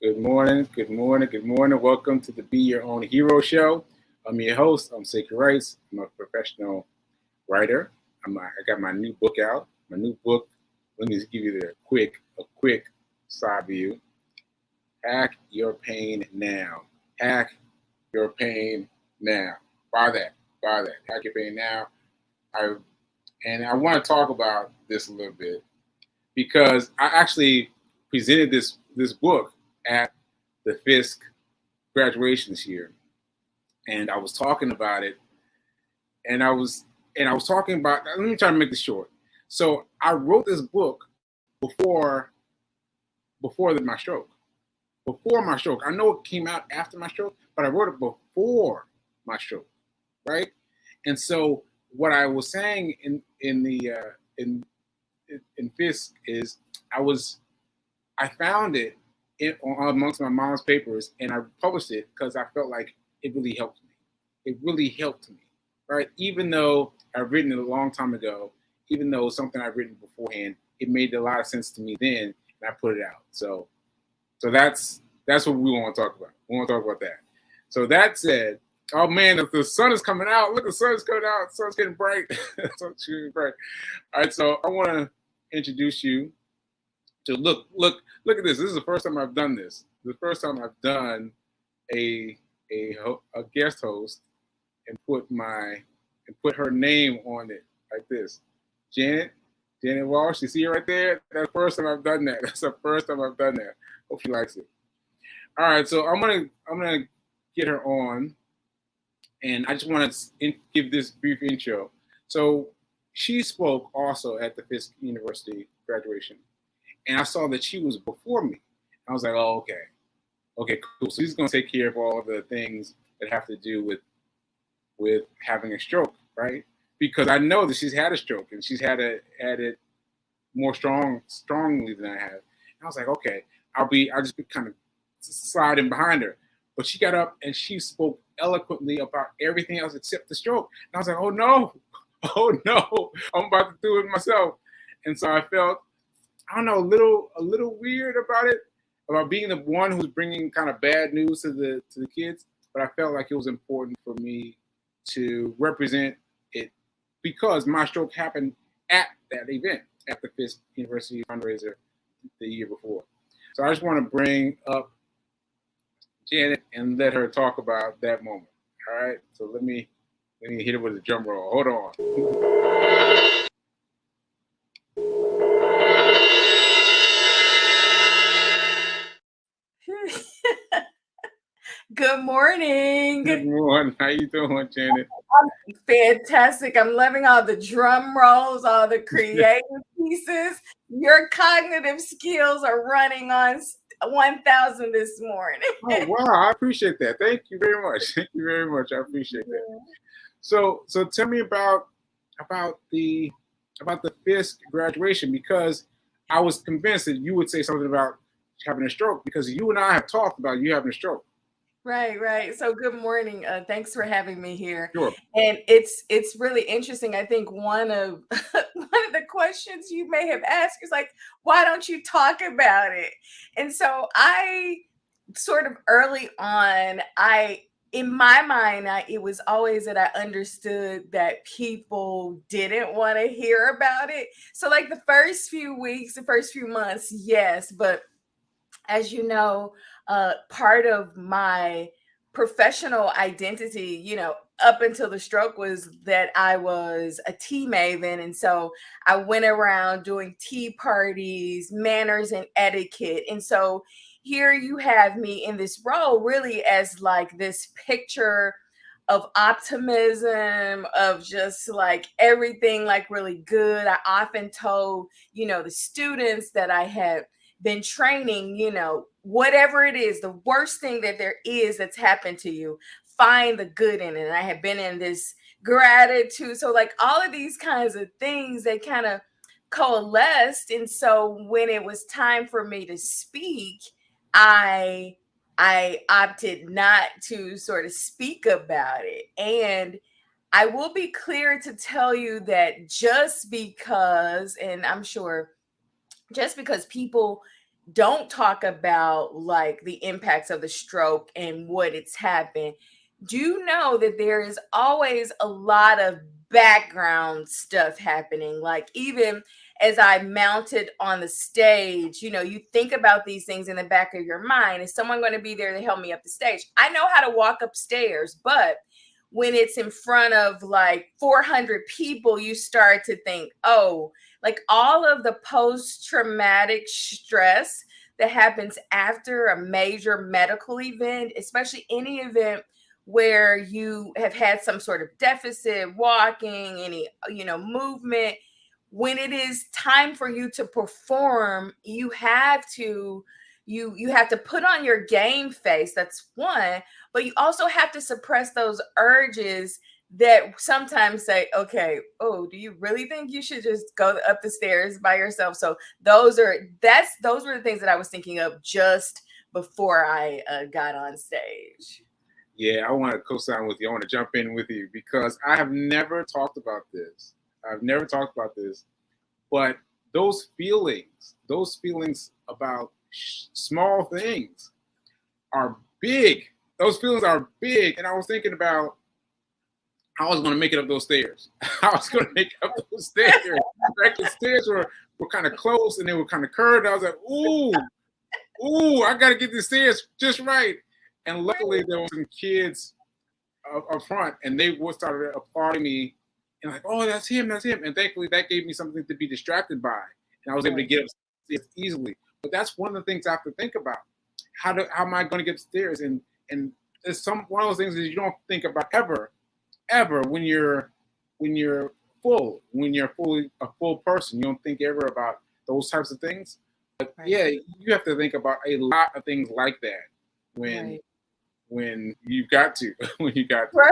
Good morning, good morning, good morning. Welcome to the Be Your Own Hero Show. I'm your host. I'm Sacred Rice. I'm a professional writer. I got my new book out. My new book. Let me just give you a quick side view. Hack your pain now. Hack your pain now. Buy that. Buy that. Hack your pain now. I want to talk about this a little bit because I actually presented this book at the Fisk graduation this year, and I was talking about it, and I was talking about. Let me try to make this short. So I wrote this book before my stroke. Before my stroke, I know it came out after my stroke, but I wrote it before my stroke, right? And so what I was saying in Fisk is I found it amongst my mom's papers, and I published it because I felt like it really helped me. It really helped me, right? Even though I've written it a long time ago, even though it's something I've written beforehand, it made a lot of sense to me then, and I put it out. So that's what we want to talk about. We want to talk about that. So that said, oh man, if the sun is coming out, look, the sun is coming out. The sun's getting bright. The sun's getting bright. All right, so I want to introduce you to look at this. This is the first time I've done this. The first time I've done a guest host and put her name on it like this. Janet Walsh. You see her right there? That's the first time I've done that. That's the first time I've done that. Hope she likes it. All right, so I'm gonna get her on, and I just want to give this brief intro. So she spoke also at the Fisk University graduation, and I saw that she was before me. I was like, oh, okay, cool. So she's gonna take care of all of the things that have to do with having a stroke, right? Because I know that she's had a stroke and she's had it more strongly than I have. And I was like, okay, I'll just be kind of sliding behind her. But she got up and she spoke eloquently about everything else except the stroke. And I was like, oh no, I'm about to do it myself. And so I felt, I don't know, a little weird about it, about being the one who's bringing kind of bad news to the kids. But I felt like it was important for me to represent it because my stroke happened at that event, at the Fisk University fundraiser the year before. So I just want to bring up Janet and let her talk about that moment. All right. So let me hit it with a drum roll. Hold on. Good morning. Good morning. How you doing, Janet? I'm fantastic. I'm loving all the drum rolls, all the creative pieces. Your cognitive skills are running on 1,000 this morning. Oh wow, I appreciate that. Thank you very much. Thank you very much. I appreciate that. So tell me about the Fisk graduation, because I was convinced that you would say something about having a stroke because you and I have talked about you having a stroke. Right. So good morning. Thanks for having me here. Sure. And it's really interesting. I think one of the questions you may have asked is like, why don't you talk about it? And so I sort of early on, in my mind, it was always that I understood that people didn't want to hear about it. So like the first few weeks, the first few months, yes, but as you know, part of my professional identity, up until the stroke was that I was a tea maven. And so I went around doing tea parties, manners and etiquette. And so here you have me in this role really as like this picture of optimism, of just like everything like really good. I often told, the students that I had been training, whatever it is, the worst thing that there is that's happened to you, find the good in it. And I have been in this gratitude. So like all of these kinds of things, they kind of coalesced. And so when it was time for me to speak, I opted not to sort of speak about it. And I will be clear to tell you that just because, and I'm sure just because people don't talk about like the impacts of the stroke and what it's happened, do know that there is always a lot of background stuff happening. Like, even as I mounted on the stage, you think about these things in the back of your mind. Is someone going to be there to help me up the stage? I know how to walk upstairs, but when it's in front of like 400 people, you start to think, oh, like all of the post-traumatic stress that happens after a major medical event, especially any event where you have had some sort of deficit, walking, any, movement. When it is time for you to perform, you have to put on your game face. That's one, but you also have to suppress those urges that sometimes say, okay, oh, do you really think you should just go up the stairs by yourself? So those were the things that I was thinking of just before I got on stage. Yeah, I want to co-sign with you. I want to jump in with you because I have never talked about this. But those feelings about small things are big. Those feelings are big. And I was thinking about how I was going to make it up those stairs. Right? The stairs were kind of close and they were kind of curved. I was like, ooh, I got to get the stairs just right. And luckily there were some kids up front and they started applauding me and like, oh, that's him. And thankfully that gave me something to be distracted by. And I was able to get upstairs easily. But that's one of the things I have to think about. How am I going to get upstairs? And it's one of those things that you don't think about ever when you're fully a full person. You don't think ever about those types of things. But yeah, you have to think about a lot of things like that when you got to. Right.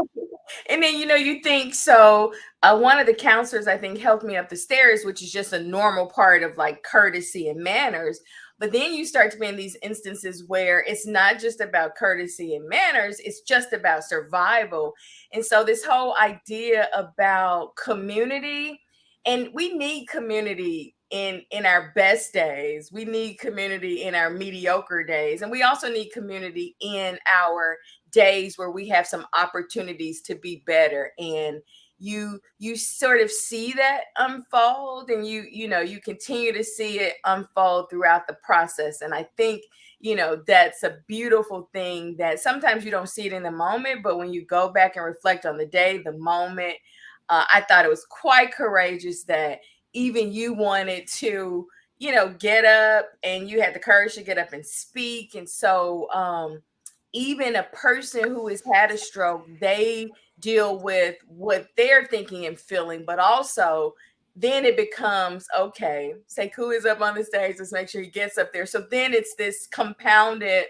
And then you think so. One of the counselors, I think, helped me up the stairs, which is just a normal part of like courtesy and manners. But then you start to be in these instances where it's not just about courtesy and manners, it's just about survival. And so this whole idea about community, and we need community in our best days. We need community in our mediocre days. And we also need community in our days where we have some opportunities to be better. And you sort of see that unfold, and you continue to see it unfold throughout the process. And I think that's a beautiful thing that sometimes you don't see it in the moment, but when you go back and reflect on the day, the moment, I thought it was quite courageous that even you wanted to get up, and you had the courage to get up and speak. And so even a person who has had a stroke, they deal with what they're thinking and feeling, but also then it becomes, okay, Sekou is up on the stage, let's make sure he gets up there. So then it's this compounded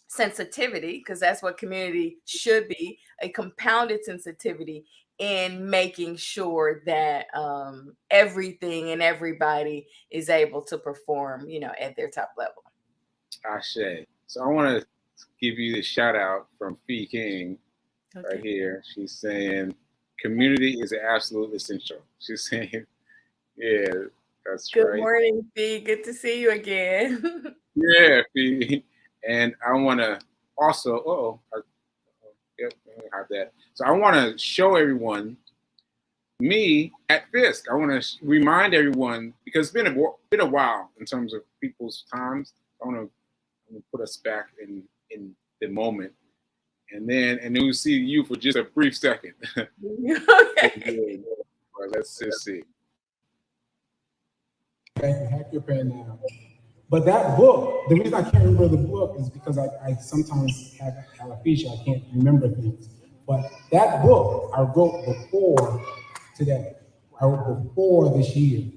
sensitivity, because that's what community should be, a compounded sensitivity in making sure that everything and everybody is able to perform, at their top level. Ashe. So I want to give you the shout out from Fee King. Okay. Right here. She's saying community is absolutely essential. She's saying, yeah, that's Good right. Good morning, Fee. Good to see you again. Yeah, Fee. And I want to also, yep, I have that. So I want to show everyone me at Fisk. I want to remind everyone, because it's been a while in terms of people's times. I want to put us back in the moment. And then we'll see you for just a brief second. Okay. Let's just see. Hack your pen now. But that book, the reason I can't remember the book is because I sometimes have alopecia. I can't remember things. But that book I wrote before today. I wrote before this year,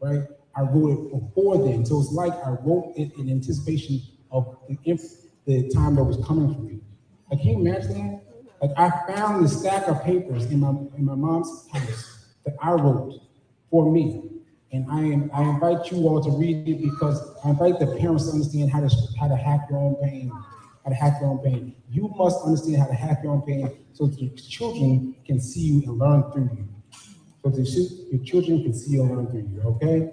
right? I wrote it before then. So it's like I wrote it in anticipation of the time that was coming for me. Like, can you imagine that? Like, I found this stack of papers in my mom's house that I wrote for me. And I invite you all to read it, because I invite the parents to understand how to hack your own pain. How to hack your own pain. You must understand how to hack your own pain so that your children can see you and learn through you. So that your children can see you and learn through you, okay?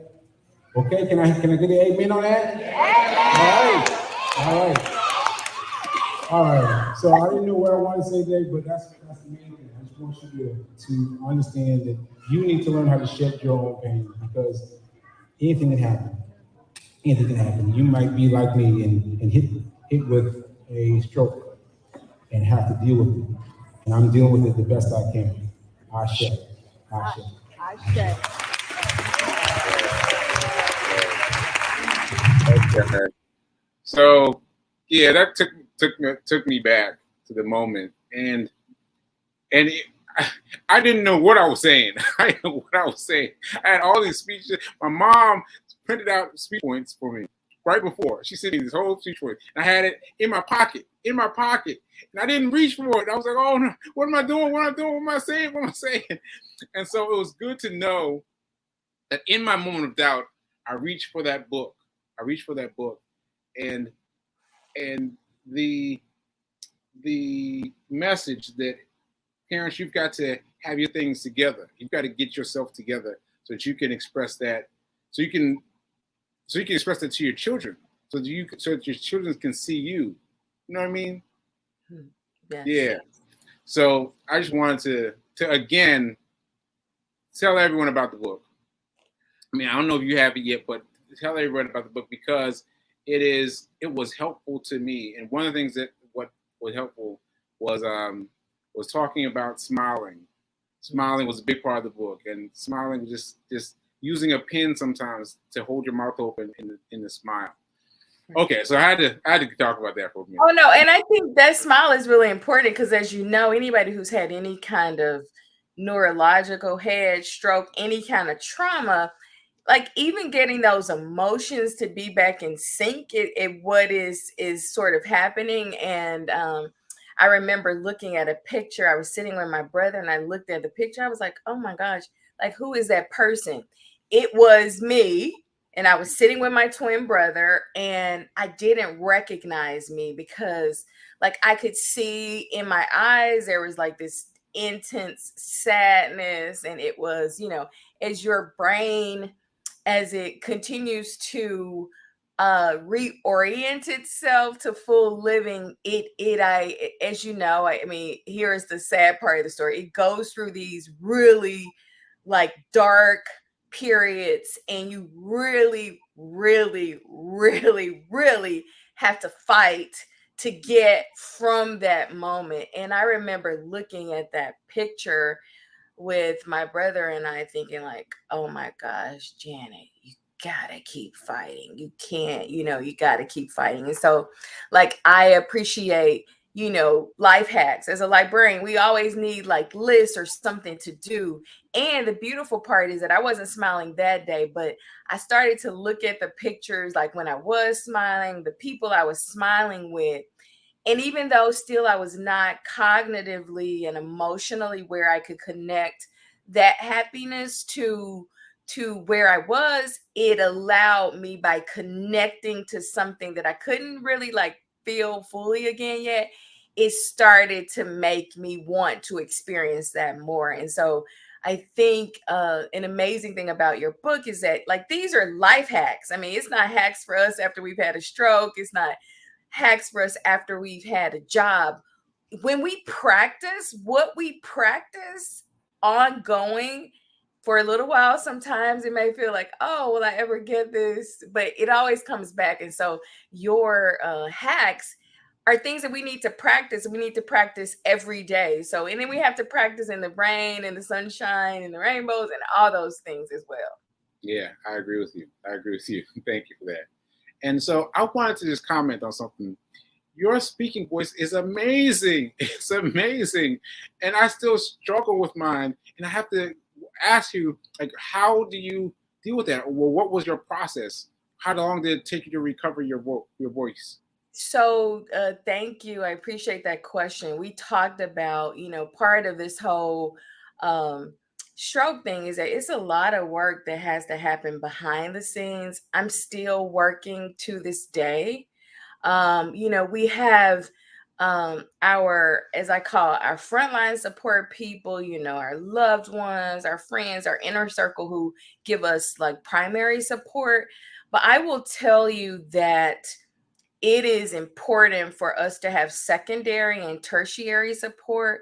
Okay, can I get an amen on that? All right. All right. So I didn't know what I wanted to say today, but that's the main thing. I just want you to understand that you need to learn how to shed your own pain, because anything can happen. Anything can happen. You might be like me and hit with a stroke and have to deal with it. And I'm dealing with it the best I can. I share. Okay. So yeah, that took me back to the moment, and I didn't know what I was saying. I didn't know what I was saying. I had all these speeches. My mom printed out speech points for me right before. She sent me this whole speech point. I had it in my pocket, and I didn't reach for it. I was like, oh no, what am I doing? What am I saying? What am I saying? And so it was good to know that in my moment of doubt, I reached for that book. And the message that parents, you've got to have your things together. You've got to get yourself together so that you can express that. So you can express that to your children, so that your children can see you. You know what I mean? Yes. Yeah. So I just wanted to again tell everyone about the book. I mean, I don't know if you have it yet, but tell everyone about the book, because it was helpful to me. And one of the things that what was helpful was talking about smiling. Smiling was a big part of the book, and smiling was just using a pen sometimes to hold your mouth open in the smile. Okay, so I had to talk about that for a minute. Oh no, and I think that smile is really important, because as you know, anybody who's had any kind of neurological head stroke, any kind of trauma, like even getting those emotions to be back in sync, it what is sort of happening. And I remember looking at a picture. I was sitting with my brother and I looked at the picture. I was like, oh my gosh, like who is that person? It was me. And I was sitting with my twin brother, and I didn't recognize me, because like I could see in my eyes there was like this intense sadness. And it was, as your brain, as it continues to reorient itself to full living, as you know, I mean, here is the sad part of the story. It goes through these really like dark periods, and you really, really, really, really have to fight to get from that moment. And I remember looking at that picture with my brother and I, thinking like, oh my gosh, Janet, you gotta keep fighting. You can't, you gotta keep fighting. And so like I appreciate, life hacks. As a librarian, we always need like lists or something to do. And the beautiful part is that I wasn't smiling that day, but I started to look at the pictures, like when I was smiling, the people I was smiling with. And even though still I was not cognitively and emotionally where I could connect that happiness to where I was, it allowed me, by connecting to something that I couldn't really like feel fully again yet, it started to make me want to experience that more. And so I think an amazing thing about your book is that like these are life hacks. I mean, it's not hacks for us after we've had a stroke. It's not hacks for us after we've had a job. When we practice what we practice ongoing for a little while, sometimes it may feel like, oh, will I ever get this? But it always comes back. And so your hacks are things that we need to practice. We need to practice every day. So, and then we have to practice in the rain and the sunshine and the rainbows and all those things as well. Yeah, I agree with you. Thank you for that. And so I wanted to just comment on something. Your speaking voice is amazing. It's amazing. And I still struggle with mine. And I have to ask you, like, how do you deal with that? Well, what was your process? How long did it take you to recover your voice? So thank you. I appreciate that question. We talked about, part of this whole stroke thing is that it's a lot of work that has to happen behind the scenes. I'm still working to this day. We have our, as I call our frontline support people, our loved ones, our friends, our inner circle who give us like primary support. But I will tell you that it is important for us to have secondary and tertiary support.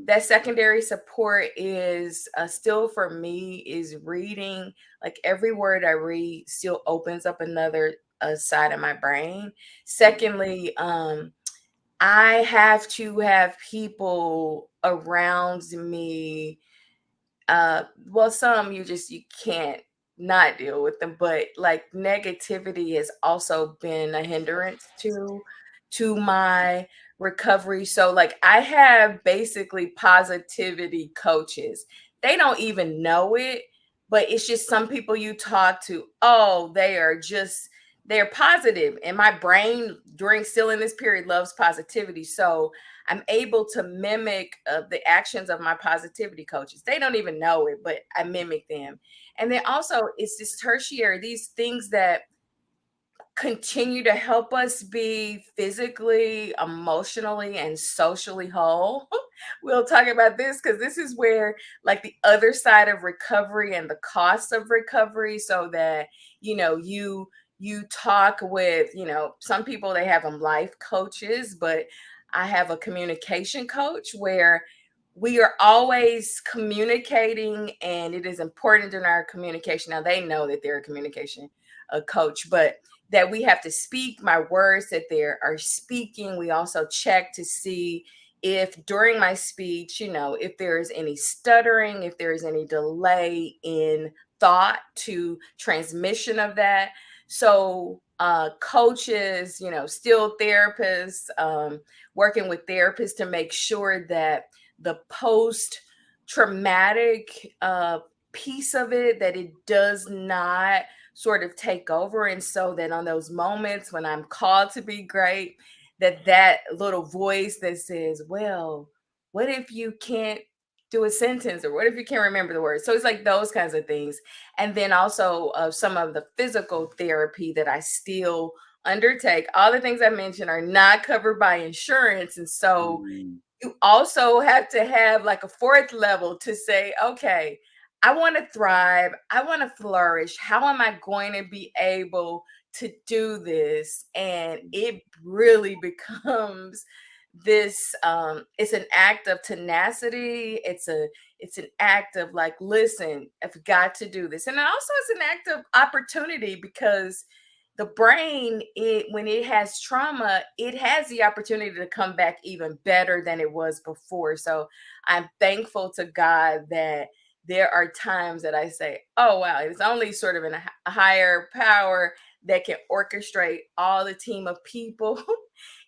That secondary support is still for me is reading. Like every word I read still opens up another side of my brain. Secondly, I have to have people around me. Well, some you can't not deal with them, but like negativity has also been a hindrance to my recovery. So like I have basically positivity coaches. They don't even know it, but it's just some people you talk to, oh, they're positive. And my brain during still in this period loves positivity. So I'm able to mimic the actions of my positivity coaches. They don't even know it, but I mimic them. And then also, it's this tertiary, these things that continue to help us be physically, emotionally, and socially whole. We'll talk about this because this is where, like, the other side of recovery and the cost of recovery, so that you talk with some people, they have them life coaches, but I have a communication coach where we are always communicating, and it is important in our communication. Now they know that they're a communication coach, but that we have to speak my words that they are speaking. We also check to see if during my speech, if there is any stuttering, if there is any delay in thought to transmission of that. So coaches, still therapists, working with therapists to make sure that the post traumatic piece of it, that it does not sort of take over. And so that on those moments when I'm called to be great, that little voice that says, well, what if you can't do a sentence, or what if you can't remember the words? So it's like those kinds of things. And then also some of the physical therapy that I still undertake. All the things I mentioned are not covered by insurance. And so you also have to have like a fourth level to say, okay, I want to thrive. I want to flourish. How am I going to be able to do this? And it really becomes this it's an act of tenacity. It's an act of like, listen, I've got to do this. And also it's an act of opportunity, because the brain, when it has trauma, it has the opportunity to come back even better than it was before. So I'm thankful to God that there are times that I say, oh wow, it's only sort of in a higher power that can orchestrate all the team of people,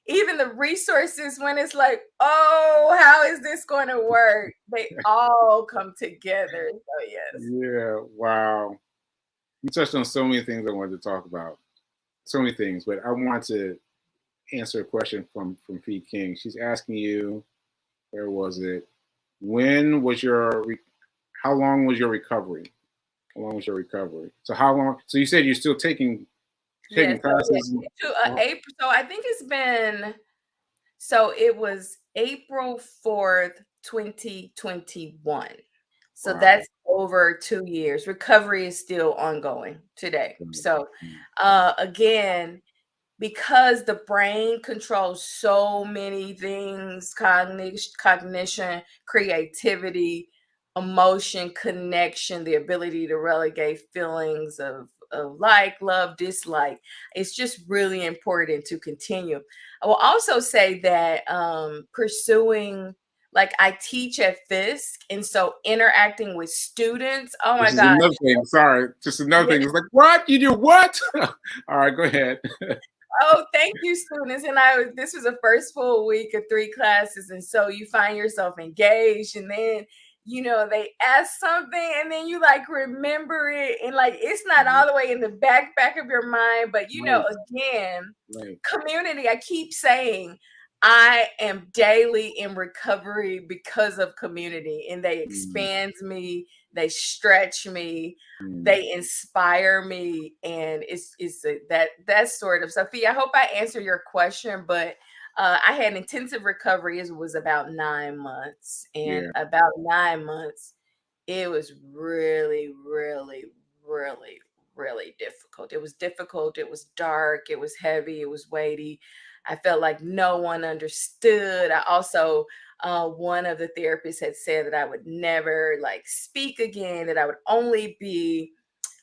even the resources, when it's like, oh, how is this going to work? They all come together. So yes. Yeah, wow. You touched on so many things I wanted to talk about. So many things, but I want to answer a question from Fee King. She's asking you, where was it? When was how long was your recovery? How long was your recovery? So how long? So you said you're still taking classes. April. So I think it's been. So it was April 4th, 2021. So Wow. that's over 2 years. Recovery is still ongoing today. So again, because the brain controls so many things, cognition, creativity, emotion, connection, the ability to relegate feelings of like, love, dislike. It's just really important to continue. I will also say that pursuing, like, I teach at Fisk, and so interacting with students, oh my This is God. another thing. Sorry, just another thing. It's like, what? You do what? All right, go ahead. Oh, thank you, students. And this was the first full week of 3 classes. And so you find yourself engaged, and then, they ask something, and then you like remember it. And like, it's not all the way in the back of your mind, but again, community, I keep saying, I am daily in recovery because of community, and they expand me, they stretch me, they inspire me, and it's that's sort of, Sophia, I hope I answer your question, but I had intensive recovery. It was about 9 months, and Yeah. about 9 months, it was really, really, really, really difficult. It was difficult. It was dark. It was heavy. It was weighty. I felt like no one understood. I also, one of the therapists had said that I would never like speak again, that I would only be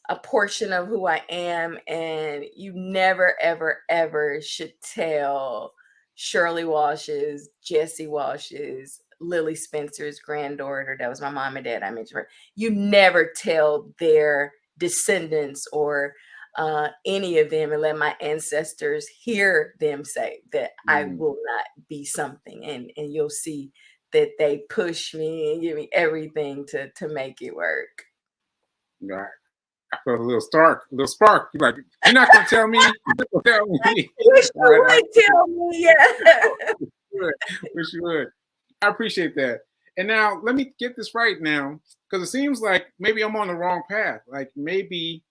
a portion of who I am, and you never, ever, ever should tell Shirley Walsh's, Jesse Walsh's, Lily Spencer's granddaughter. That was my mom and dad. I mentioned her. You never tell their descendants or any of them, and let my ancestors hear them say that I will not be something. And you'll see that they push me and give me everything to make it work. Right. I felt a little spark. You're like, you're not gonna tell me. You're not gonna tell me. You sure Right, would tell me, yeah. wish you would. I appreciate that. And now let me get this right now, because it seems like maybe I'm on the wrong path. Like maybe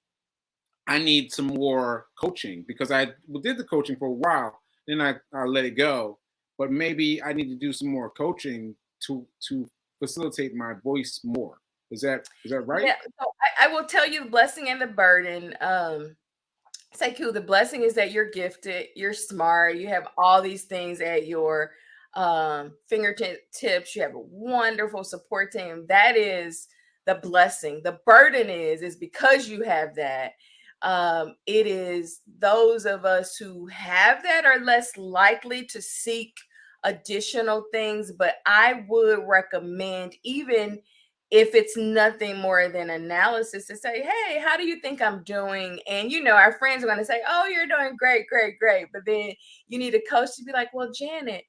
I need some more coaching, because I did the coaching for a while, then I let it go. But maybe I need to do some more coaching to facilitate my voice more. Is that right? Yeah, so I will tell you the blessing and the burden. Say cool. The blessing is that you're gifted, you're smart, you have all these things at your fingertips. You have a wonderful support team. That is the blessing. The burden is because you have that. It is those of us who have that are less likely to seek additional things. But I would recommend, even if it's nothing more than analysis, to say, hey, how do you think I'm doing? And, our friends are going to say, oh, you're doing great, great, great. But then you need a coach to be like, well, Janet,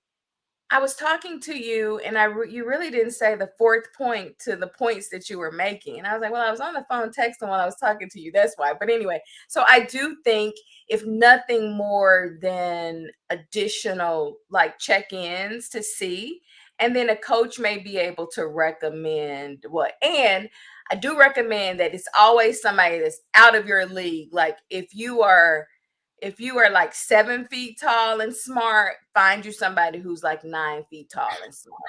I was talking to you, and you really didn't say the fourth point to the points that you were making. And I was like, well, I was on the phone texting while I was talking to you. That's why. But anyway, so I do think, if nothing more than additional like check-ins to see, and then a coach may be able to recommend what. And I do recommend that it's always somebody that's out of your league. Like if you are like 7 feet tall and smart, find you somebody who's like 9 feet tall and smart.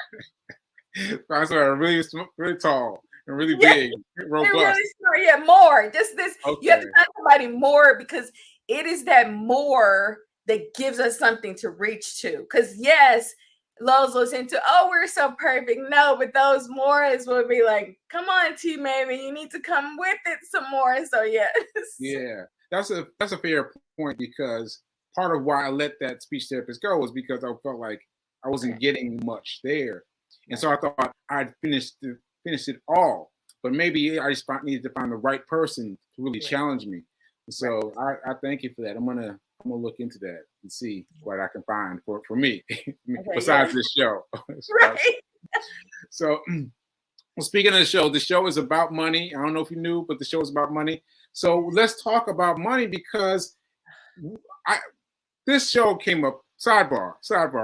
I saw really tall and really Yeah, big, robust. really smart. Yeah, more. Just this. Okay. You have to find somebody more, because it is that more that gives us something to reach to. Because yes, Lowe's listen to, oh, we're so perfect. No, but those mores will be like, come on, T, maybe you need to come with it some more. So yes. Yeah, that's a fair point, because part of why I let that speech therapist go was because I felt like I wasn't getting much there, and so I thought I'd finished it all. But maybe I just needed to find the right person to really challenge me. So I thank you for that. I'm gonna look into that and see what I can find for me besides this show. Right. So, well, speaking of the show is about money. I don't know if you knew, but the show is about money. So let's talk about money, because this show came up. Sidebar,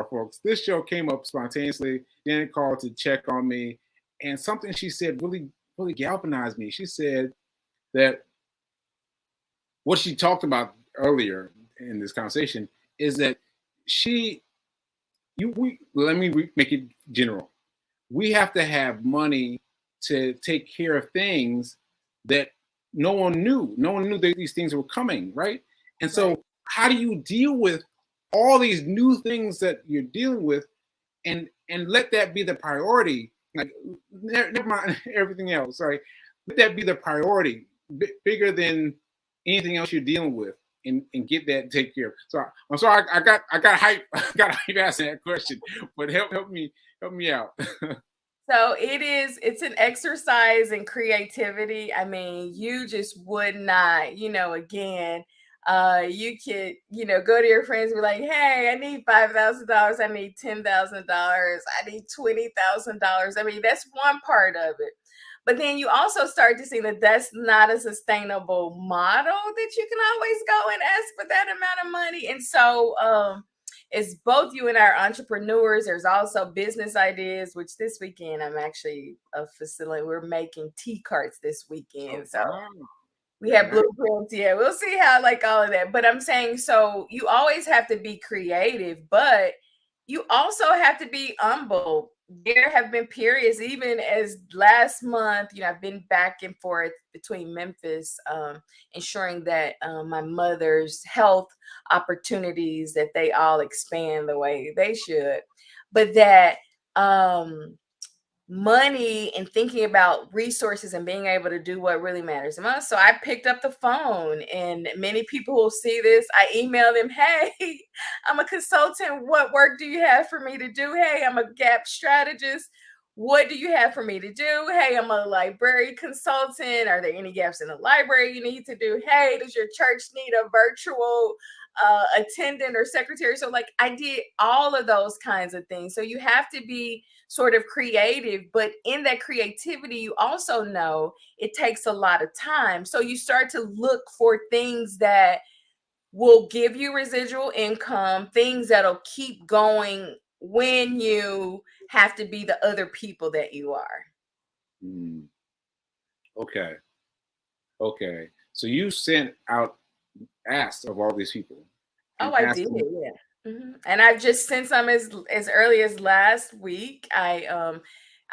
folks. This show came up spontaneously. Janet called to check on me, and something she said really, really galvanized me. She said that what she talked about earlier in this conversation is that let me make it general. We have to have money to take care of things that no one knew. No one knew that these things were coming, right? And so how do you deal with all these new things that you're dealing with, and let that be the priority? Like, never mind everything else. Sorry, let that be the priority, bigger than anything else you're dealing with, and get that taken care of. So I'm sorry, I got hype. I got hype asking that question, but help me out. So it's an exercise in creativity. I mean, you just would not, again, you could, go to your friends and be like, hey, I need $5,000. I need $10,000. I need $20,000. I mean, that's one part of it. But then you also start to see that that's not a sustainable model, that you can always go and ask for that amount of money. And so, it's both you and I are entrepreneurs. There's also business ideas, which this weekend I'm actually a facility. We're making tea carts this weekend. So we have blueprints. Yeah, we'll see how, like, all of that. But I'm saying, so you always have to be creative, but you also have to be humble. There have been periods, even as last month, I've been back and forth between Memphis, ensuring that my mother's health opportunities, that they all expand the way they should, but that money and thinking about resources and being able to do what really matters the most. So I picked up the phone, and many people will see this. I email them, hey, I'm a consultant. What work do you have for me to do? Hey, I'm a gap strategist. What do you have for me to do? Hey, I'm a library consultant. Are there any gaps in the library you need to do? Hey, does your church need a virtual attendant or secretary? So like I did all of those kinds of things. So you have to be sort of creative, but in that creativity, you also know it takes a lot of time. So you start to look for things that will give you residual income, things that'll keep going when you have to be the other people that you are. Mm. Okay. Okay. So you sent out asks of all these people Oh, and I asked did, them. yeah. And I've just sent some as early as last week. I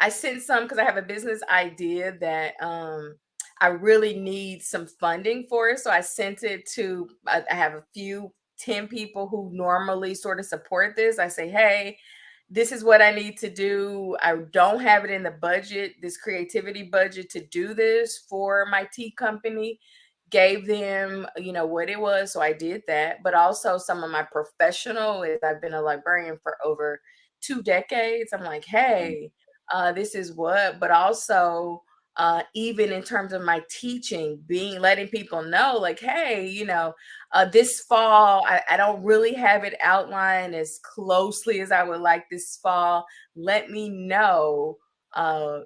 sent some because I have a business idea that I really need some funding for. So I sent it to I have a few 10 people who normally sort of support this. I say, hey, this is what I need to do. I don't have it in the budget, this creativity budget, to do this for my tea company. Gave them, what it was. So I did that. But also some of my professional, is I've been a librarian for over 2 decades. I'm like, hey, this is what, but also even in terms of my teaching, letting people know, like, hey, this fall, I don't really have it outlined as closely as I would like this fall. Let me know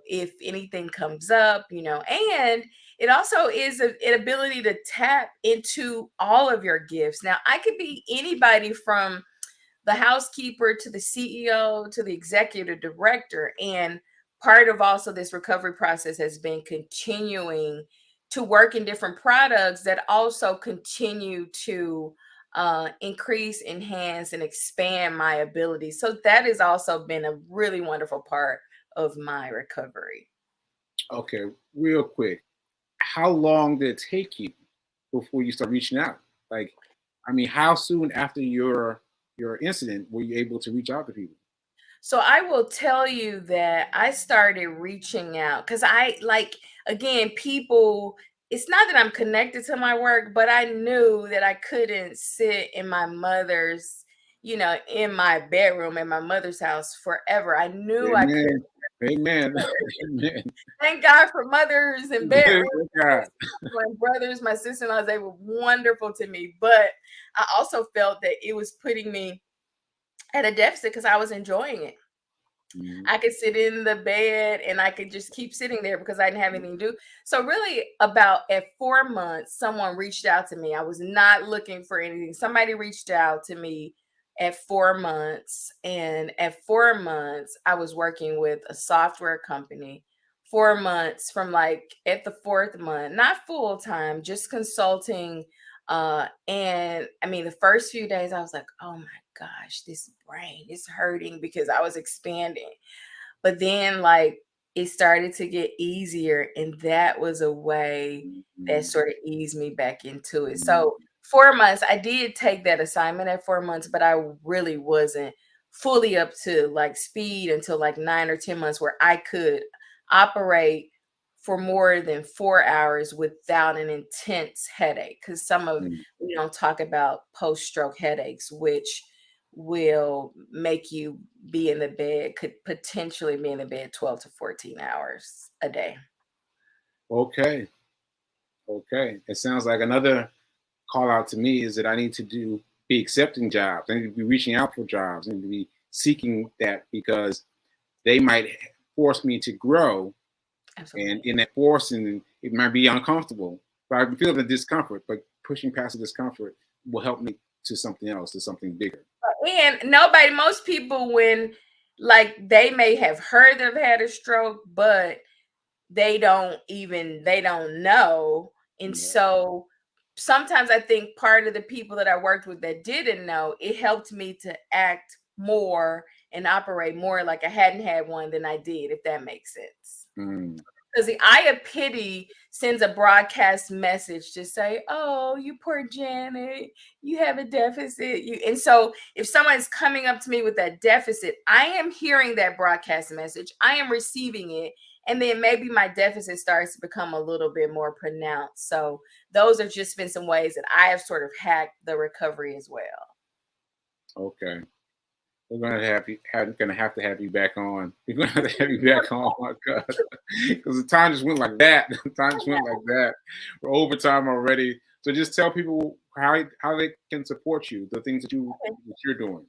if anything comes up, and it also is an ability to tap into all of your gifts. Now, I could be anybody from the housekeeper to the CEO to the executive director. And part of also this recovery process has been continuing to work in different products that also continue to increase, enhance, and expand my abilities. So that has also been a really wonderful part of my recovery. Okay, real quick. How long did it take you before you start reaching out? Like, I mean, how soon after your incident were you able to reach out to people? So I will tell you that I started reaching out because again, people, it's not that I'm connected to my work, but I knew that I couldn't sit in my mother's, in my bedroom in my mother's house forever. I knew I could. Amen. Amen. Amen. Thank God for mothers and bedrooms. Thank God. My brothers, my sister-in-laws, they were wonderful to me. But I also felt that it was putting me at a deficit because I was enjoying it. Mhm. I could sit in the bed and I could just keep sitting there because I didn't have anything to do. So really about at 4 months, someone reached out to me. I was not looking for anything. Somebody reached out to me at 4 months. And at 4 months, I was working with a software company. 4 months from like at the fourth month, not full time, just consulting. And I mean, the first few days I was like, oh my gosh, this brain is hurting because I was expanding. But then, like, it started to get easier, and that was a way that Mhm. sort of eased me back into it. Mhm. So, 4 months, I did take that assignment at 4 months, but I really wasn't fully up to like speed until like 9 or 10 months where I could operate for more than 4 hours without an intense headache. Because we don't talk about post-stroke headaches, which will make you be in the bed, could potentially be in the bed 12 to 14 hours a day. Okay. Okay. It sounds like another call out to me is that I need to be accepting jobs. I need to be reaching out for jobs. I need to be seeking that because they might force me to grow. And Absolutely. in that forcing, it might be uncomfortable. But I feel the discomfort, but pushing past the discomfort will help me to something else, to something bigger. And most people, when like they may have heard they've had a stroke, but they don't know. And Yeah. so sometimes I think part of the people that I worked with that didn't know, it helped me to act more and operate more like I hadn't had one than I did, if that makes sense. Mm. Because the eye of pity sends a broadcast message to say, "Oh, you poor Janet, you have a deficit." And so if someone's coming up to me with that deficit, I am hearing that broadcast message. I am receiving it. And then maybe my deficit starts to become a little bit more pronounced. So those have just been some ways that I have sort of hacked the recovery as well. Okay. We're gonna have to have you back on. We're gonna have to have you back on. Oh my God, because the time just went like that. The time just went like that. We're over time already. So just tell people how they can support you, the things that you're doing.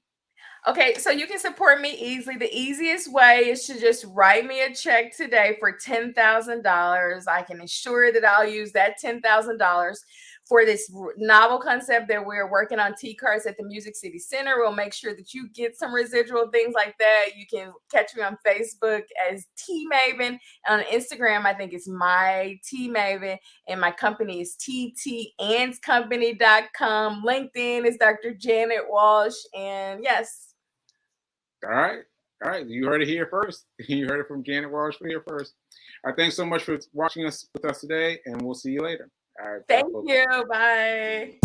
Okay, so you can support me easily. The easiest way is to just write me a check today for $10,000. I can ensure that I'll use that $10,000 for this novel concept that we're working on, T-Cards at the Music City Center. We'll make sure that you get some residual things like that. You can catch me on Facebook as T Maven. On Instagram, I think it's my T Maven, and my company is ttandscompany.com. LinkedIn is Dr. Janet Walsh, and yes. All right. You heard it here first. You heard it from Janet Walsh here first. All right. Thanks so much for watching us with us today, and we'll see you later. All right. Thank you. Bye.